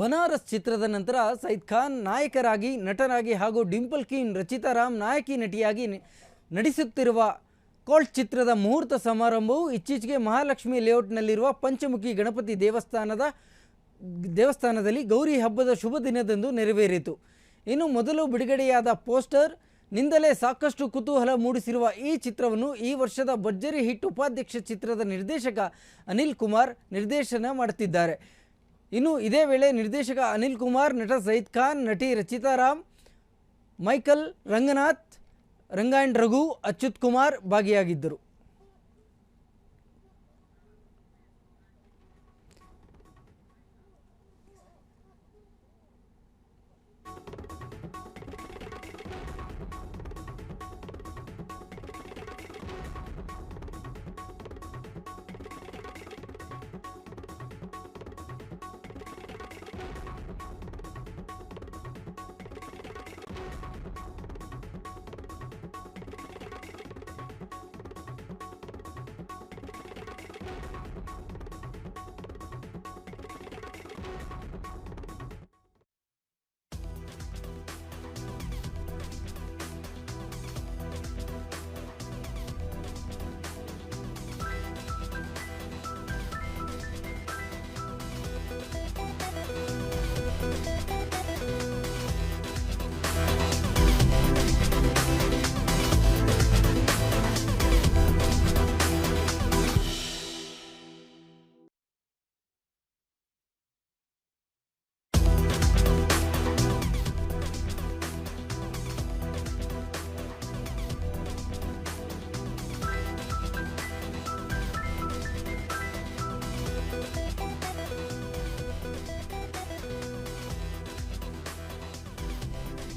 ಬನಾರಸ್ ಚಿತ್ರದ ನಂತರ ಸೈದ್ ಖಾನ್ ನಾಯಕರಾಗಿ ನಟರಾಗಿ ಹಾಗೂ ಡಿಂಪಲ್ ಕೀನ್ ರಚಿತಾ ರಾಮ್ ನಾಯಕಿ ನಟಿಯಾಗಿ ನಡೆಸುತ್ತಿರುವ ಕೋಲ್ಟ್ ಚಿತ್ರದ ಮುಹೂರ್ತ ಸಮಾರಂಭವು ಇತ್ತೀಚೆಗೆ ಮಹಾಲಕ್ಷ್ಮಿ ಲೇಔಟ್ನಲ್ಲಿರುವ ಪಂಚಮುಖಿ ಗಣಪತಿ ದೇವಸ್ಥಾನದಲ್ಲಿ ಗೌರಿ ಹಬ್ಬದ ಶುಭ ದಿನದಂದು ನೆರವೇರಿತು. ಇನ್ನು ಮೊದಲು ಬಿಡುಗಡೆಯಾದ ಪೋಸ್ಟರ್ ನಿಂದಲೇ ಸಾಕಷ್ಟು ಕುತೂಹಲ ಮೂಡಿಸಿರುವ ಈ ಚಿತ್ರವನ್ನು ಈ ವರ್ಷದ ಭರ್ಜರಿ ಹಿಟ್ ಉಪಾಧ್ಯಕ್ಷ ಚಿತ್ರದ ನಿರ್ದೇಶಕ ಅನಿಲ್ ಕುಮಾರ್ ನಿರ್ದೇಶನ ಮಾಡುತ್ತಿದ್ದಾರೆ. ಇನ್ನು ಇದೇ ವೇಳೆ ನಿರ್ದೇಶಕ ಅನಿಲ್ ಕುಮಾರ್, ನಟ ಸೈದ್ ಖಾನ್, ನಟಿ ರಚಿತಾ ರಾಮ್, ಮೈಕಲ್ ರಂಗನಾಥ್, ರಂಗಾಯಣ್ ರಘು, ಅಚ್ಯುತ್ ಕುಮಾರ್ ಭಾಗಿಯಾಗಿದ್ದರು.